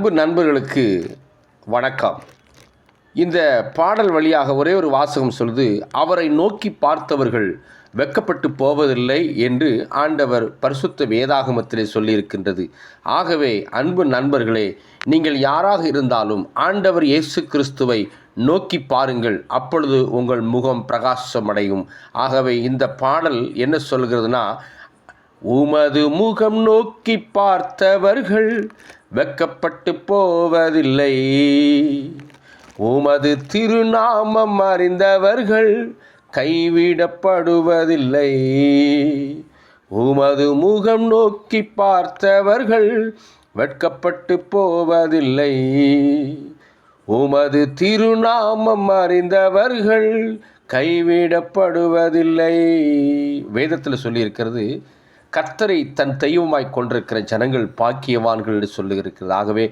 அன்பு நண்பர்களுக்கு வணக்கம். இந்த பாடல் வழியாக ஒரே ஒரு வாசகம் சொல்லுது, அவரை நோக்கி பார்த்தவர்கள் வெட்கப்பட்டு போவதில்லை என்று ஆண்டவர் பரிசுத்த வேதாகமத்திலே சொல்லியிருக்கின்றது. ஆகவே அன்பு நண்பர்களே, நீங்கள் யாராக இருந்தாலும் ஆண்டவர் இயேசு கிறிஸ்துவை நோக்கி பாருங்கள், அப்பொழுது உங்கள் முகம் பிரகாசமடையும். ஆகவே இந்த பாடல் என்ன சொல்கிறதுனா, உமது முகம் நோக்கி பார்த்தவர்கள் வெட்கப்பட்டு போவதில்லை, உமது திருநாமம் அறிந்தவர்கள் கைவிடப்படுவதில்லை, உமது முகம் நோக்கி பார்த்தவர்கள் வெட்கப்பட்டு போவதில்லை, உமது திருநாமம் அறிந்தவர்கள் கைவிடப்படுவதில்லை. வேதத்தில் சொல்லியிருக்கிறது, கர்த்தரை தன் தெய்வமாய் கொண்டிருக்கிற ஜனங்கள் பாக்கியவான்கள் என்று சொல்லியிருக்கிறது. ஆகவே